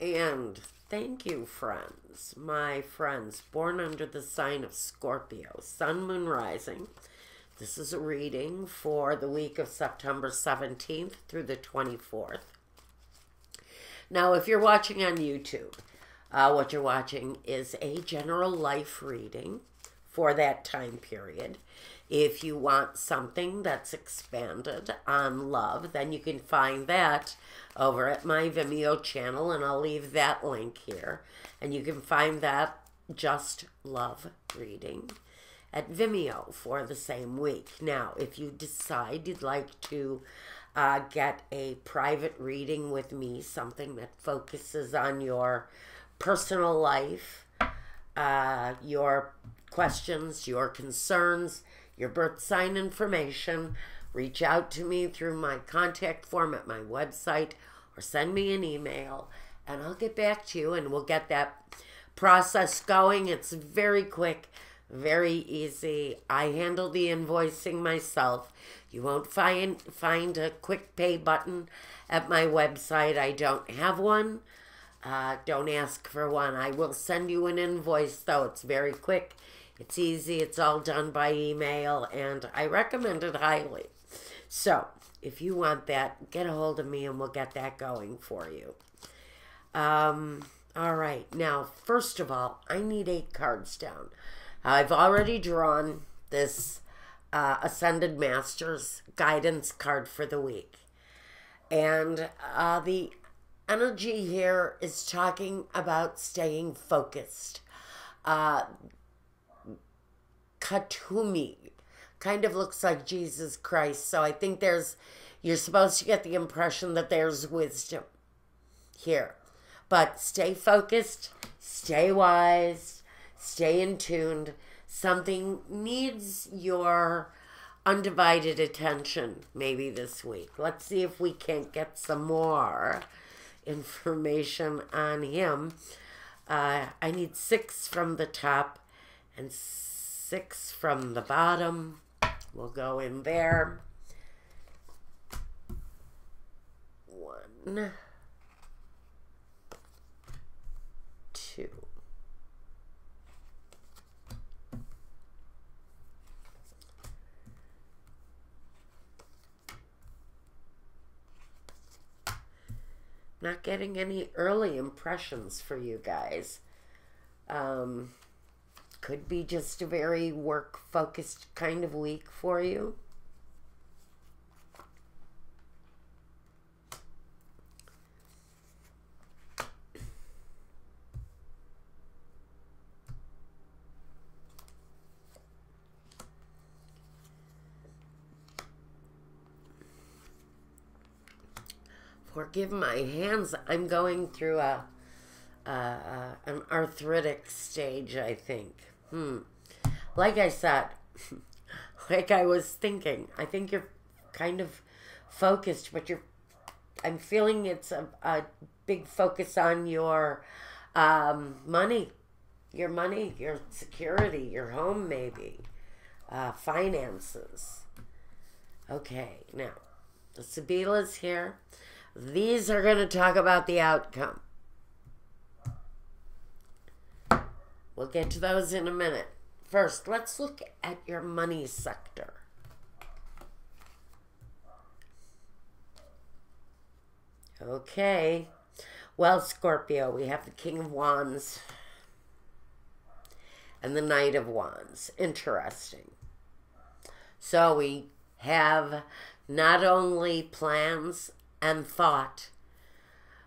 And thank you, friends, my friends, born under the sign of Scorpio, Sun, Moon, Rising. This is a reading for the week of September 17th through the 24th. Now, if you're watching on YouTube, what you're watching is a general life reading for that time period. If you want something that's expanded on love, then you can find that over at my Vimeo channel, and I'll leave that link here. And you can find that Just Love reading at Vimeo for the same week. Now, if you decide you'd like to get a private reading with me, something that focuses on your personal life, your questions, your concerns, your birth sign information, reach out to me through my contact form at my website or send me an email and I'll get back to you and we'll get that process going. It's very quick, very easy. I handle the invoicing myself. You won't find a quick pay button at my website. I don't have one. Don't ask for one. I will send you an invoice, though. It's very quick. It's easy. It's all done by email, and I recommend it highly. So, if you want that, get a hold of me, and we'll get that going for you. All right. Now, first of all, I need 8 cards down. I've already drawn this Ascended Masters guidance card for the week. And the energy here is talking about staying focused. Katumi kind of looks like Jesus Christ. So I think you're supposed to get the impression that there's wisdom here. But stay focused, stay wise, stay in tune. Something needs your undivided attention maybe this week. Let's see if we can't get some more information on him. I need 6 from the top and 6 from the bottom. We'll go in there. 1, 2. Not getting any early impressions for you guys. Could be just a very work-focused kind of week for you. Forgive my hands. I'm going through an arthritic stage, I think. Like I said, like I was thinking, I think you're kind of focused, but I'm feeling it's a big focus on your money, your security, your home maybe, finances. Okay, now, the Sibylla's here. These are going to talk about the outcome. We'll get to those in a minute. First, let's look at your money sector. Okay. Well, Scorpio, we have the King of Wands and the Knight of Wands. Interesting. So we have not only plans and thought,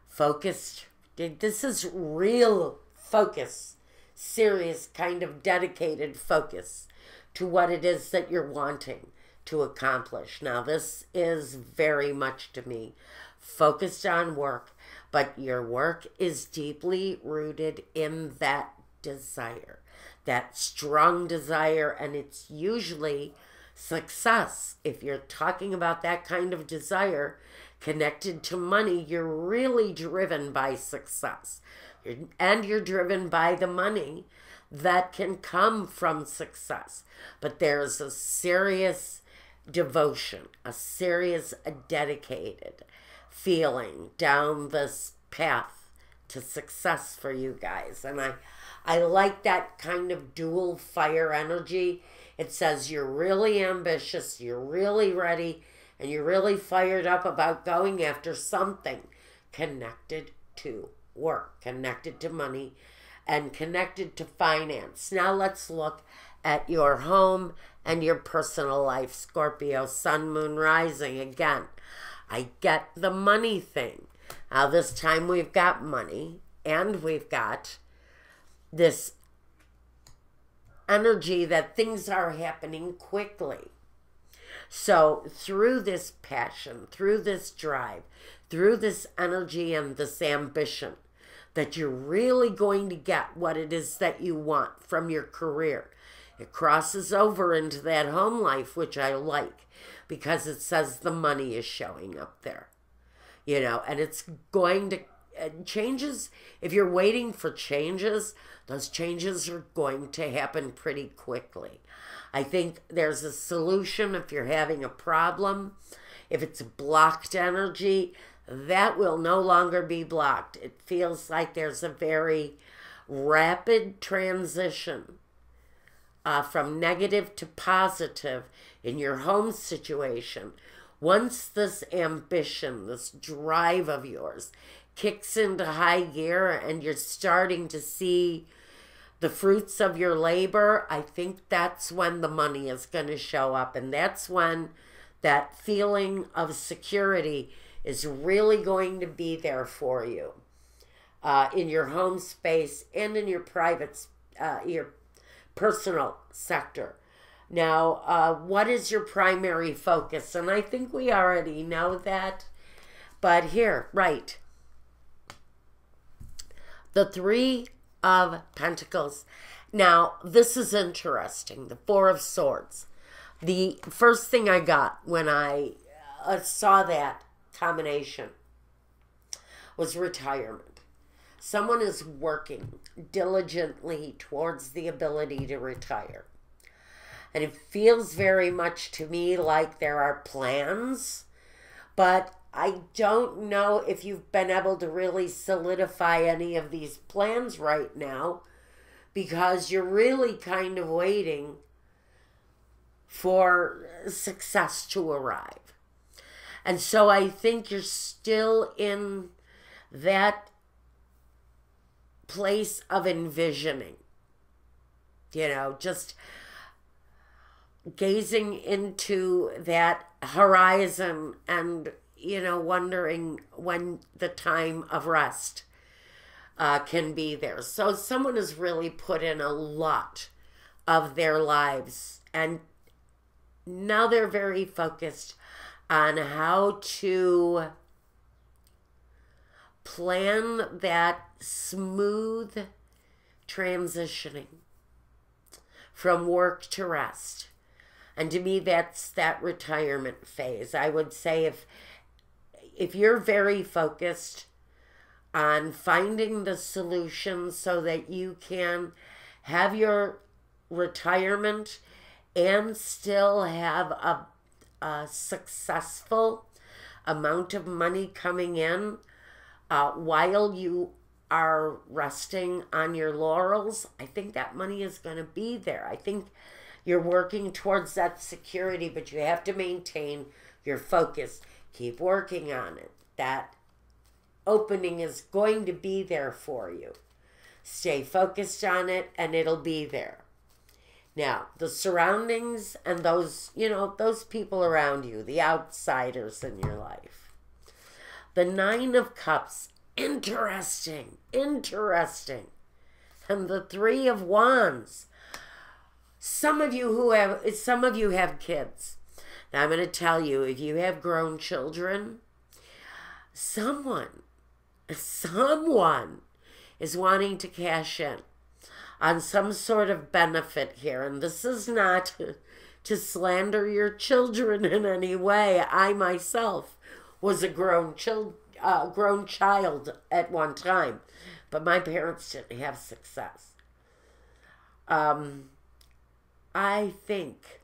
focused. This is real focus. Serious kind of dedicated focus to what it is that you're wanting to accomplish. Now, this is very much to me focused on work, but your work is deeply rooted in that desire, that strong desire, and it's usually success. If you're talking about that kind of desire connected to money, you're really driven by success. And you're driven by the money that can come from success. But there's a serious devotion, a serious dedicated feeling down this path to success for you guys. And I like that kind of dual fire energy. It says you're really ambitious, you're really ready, and you're really fired up about going after something connected to work, connected to money, and connected to finance. Now let's look at your home and your personal life, Scorpio, sun, moon, rising. Again, I get the money thing. Now this time we've got money and we've got this energy that things are happening quickly. So through this passion, through this drive, through this energy and this ambition, that you're really going to get what it is that you want from your career. It crosses over into that home life, which I like, because it says the money is showing up there. You know, and it's going to, changes, if you're waiting for changes, those changes are going to happen pretty quickly. I think there's a solution if you're having a problem. If it's blocked energy, that will no longer be blocked. It feels like there's a very rapid transition from negative to positive in your home situation. Once this ambition, this drive of yours kicks into high gear and you're starting to see the fruits of your labor, I think that's when the money is going to show up. And that's when that feeling of security is really going to be there for you in your home space and in your private, your personal sector. Now, what is your primary focus? And I think we already know that. But here, right. The Three of Pentacles. Now, this is interesting. The Four of Swords. The first thing I got when I saw that combination was retirement. Someone is working diligently towards the ability to retire. And it feels very much to me like there are plans, but I don't know if you've been able to really solidify any of these plans right now, because you're really kind of waiting for success to arrive. And so I think you're still in that place of envisioning, you know, just gazing into that horizon and, you know, wondering when the time of rest can be there. So someone has really put in a lot of their lives, and now they're very focused on how to plan that smooth transitioning from work to rest. And to me, that's that retirement phase. I would say if you're very focused on finding the solution so that you can have your retirement and still have a successful amount of money coming in while you are resting on your laurels, I think that money is going to be there. I think you're working towards that security, but you have to maintain your focus. Keep working on it. That opening is going to be there for you. Stay focused on it, and it'll be there. Now, the surroundings and those, you know, those people around you, the outsiders in your life. The Nine of Cups, interesting. And the Three of Wands. Some of you have kids. Now I'm going to tell you, if you have grown children, someone is wanting to cash in on some sort of benefit here. And this is not to slander your children in any way. I myself was a grown child at one time, but my parents didn't have success. I think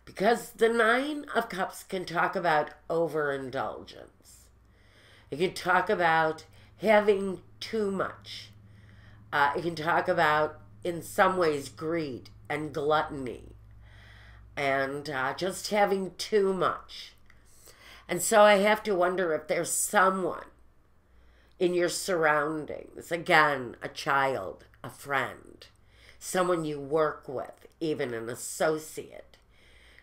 because the Nine of Cups can talk about overindulgence. It can talk about having too much. It can talk about, in some ways, greed and gluttony and just having too much. And so I have to wonder if there's someone in your surroundings, again, a child, a friend, someone you work with, even an associate,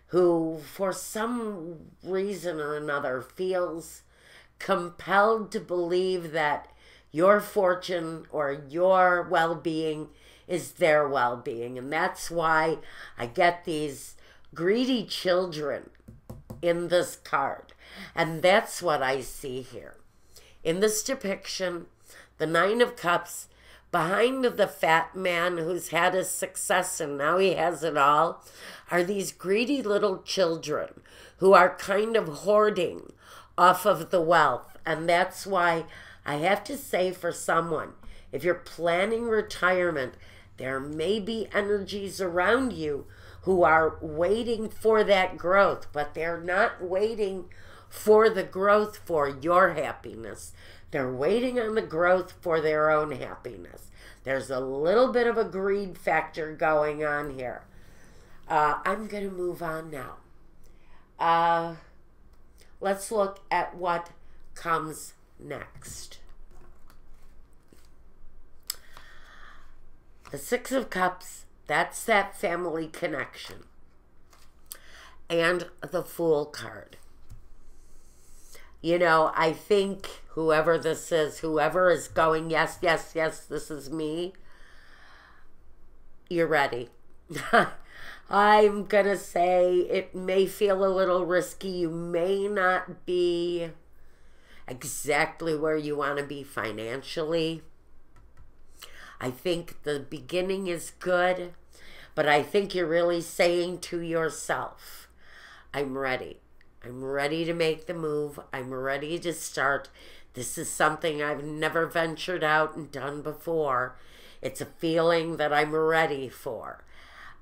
who for some reason or another feels compelled to believe that your fortune or your well-being is their well-being. And that's why I get these greedy children in this card. And that's what I see here. In this depiction, the Nine of Cups, behind the fat man who's had his success and now he has it all, are these greedy little children who are kind of hoarding off of the wealth. And that's why I have to say, for someone, if you're planning retirement, there may be energies around you who are waiting for that growth, but they're not waiting for the growth for your happiness. They're waiting on the growth for their own happiness. There's a little bit of a greed factor going on here. I'm going to move on now. Let's look at what comes next. The Six of Cups, that's that family connection. And the Fool card. You know, I think whoever this is, whoever is going, yes, yes, yes, this is me, you're ready. I'm going to say it may feel a little risky. You may not be exactly where you want to be financially. I think the beginning is good, but I think you're really saying to yourself, I'm ready. I'm ready to make the move. I'm ready to start. This is something I've never ventured out and done before. It's a feeling that I'm ready for.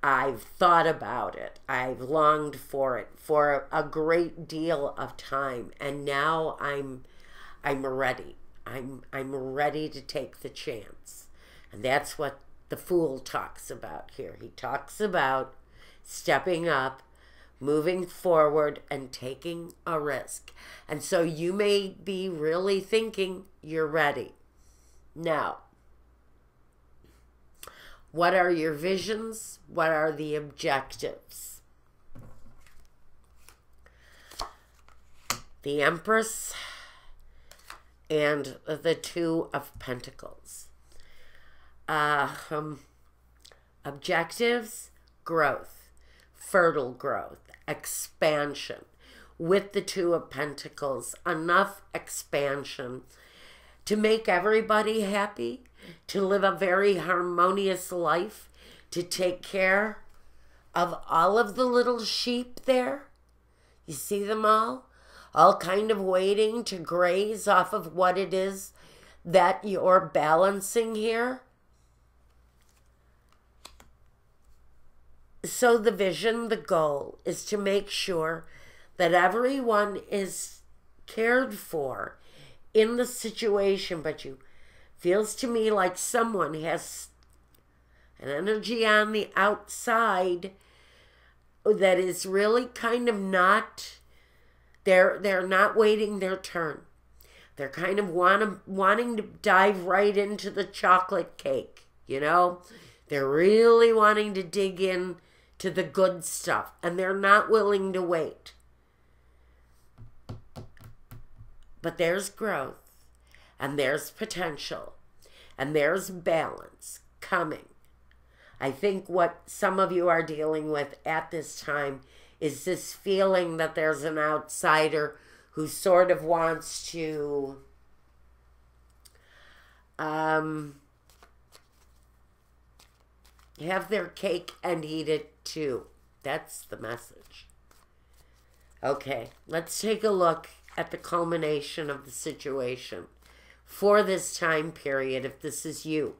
I've thought about it. I've longed for it for a great deal of time. And now I'm ready. I'm ready to take the chance. And that's what the Fool talks about here. He talks about stepping up, moving forward, and taking a risk. And so you may be really thinking you're ready. Now, what are your visions? What are the objectives? The Empress and the Two of Pentacles. Objectives, growth, fertile growth, expansion. With the Two of Pentacles, enough expansion to make everybody happy, to live a very harmonious life, to take care of all of the little sheep there. You see them all kind of waiting to graze off of what it is that you're balancing here. So the vision, the goal, is to make sure that everyone is cared for in the situation, but you feels to me like someone has an energy on the outside that is really kind of not, they're not waiting their turn. They're kind of wanting to dive right into the chocolate cake, you know? They're really wanting to dig in to the good stuff, and they're not willing to wait. But there's growth, and there's potential, and there's balance coming. I think what some of you are dealing with at this time is this feeling that there's an outsider who sort of wants to have their cake and eat it too. That's the message. Okay, let's take a look at the culmination of the situation for this time period, if this is you.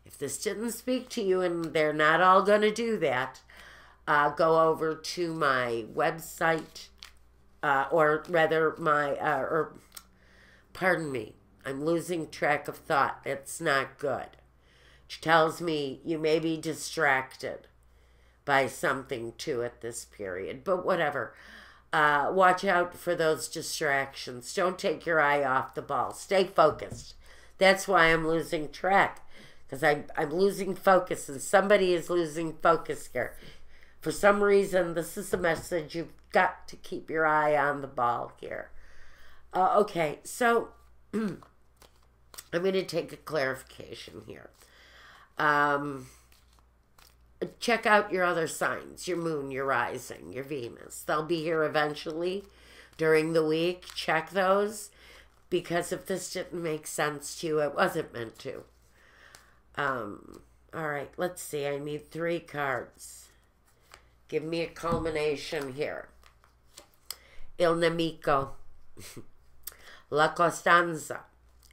If this didn't speak to you, and they're not all going to do that, go over to my website, or rather my, pardon me, I'm losing track of thought. It's not good. Which tells me you may be distracted by something too at this period. But whatever. Watch out for those distractions. Don't take your eye off the ball. Stay focused. That's why I'm losing track. Because I'm losing focus, and somebody is losing focus here. For some reason, this is a message. You've got to keep your eye on the ball here. Okay, so I'm going to take a clarification here. Check out your other signs, your moon, your rising, your Venus. They'll be here eventually during the week. Check those, because if this didn't make sense to you, it wasn't meant to. All right, let's see. I need 3 cards. Give me a culmination here. Il nemico, la costanza,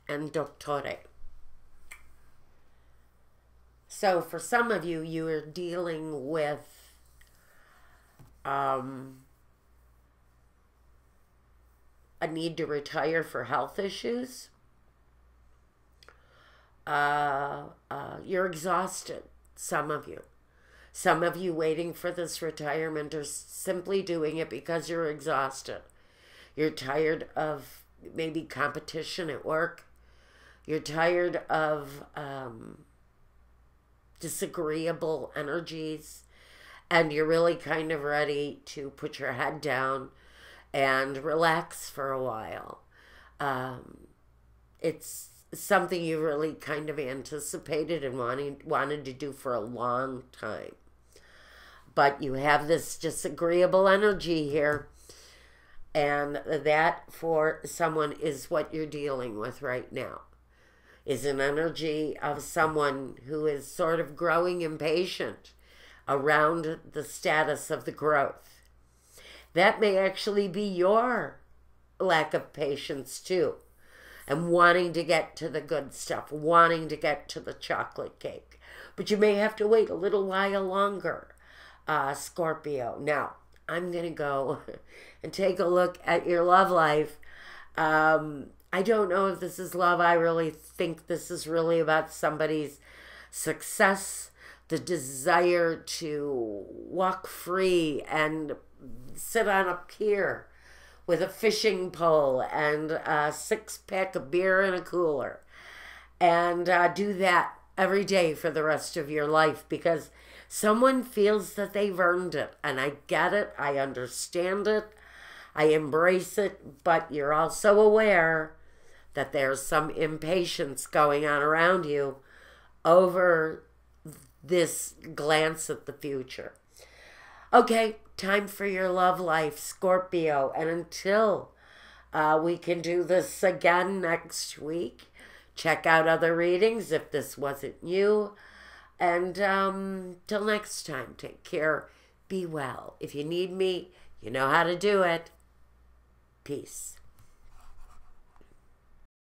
and dottore. So for some of you, you are dealing with a need to retire for health issues. You're exhausted, some of you. Some of you waiting for this retirement are simply doing it because you're exhausted. You're tired of maybe competition at work. You're tired of disagreeable energies, and you're really kind of ready to put your head down and relax for a while. It's something you really kind of anticipated and wanted to do for a long time. But you have this disagreeable energy here, and that for someone is what you're dealing with right now. Is an energy of someone who is sort of growing impatient around the status of the growth. That may actually be your lack of patience too, and wanting to get to the good stuff, wanting to get to the chocolate cake. But you may have to wait a little while longer, Scorpio. Now, I'm going to go and take a look at your love life. I don't know if this is love. I really think this is really about somebody's success, the desire to walk free and sit on a pier with a fishing pole and a 6-pack of beer in a cooler, and do that every day for the rest of your life, because someone feels that they've earned it. And I get it. I understand it. I embrace it. But you're also aware that there's some impatience going on around you over this glance at the future. Okay, time for your love life, Scorpio. And until we can do this again next week, check out other readings if this wasn't you. And till next time, take care. Be well. If you need me, you know how to do it. Peace.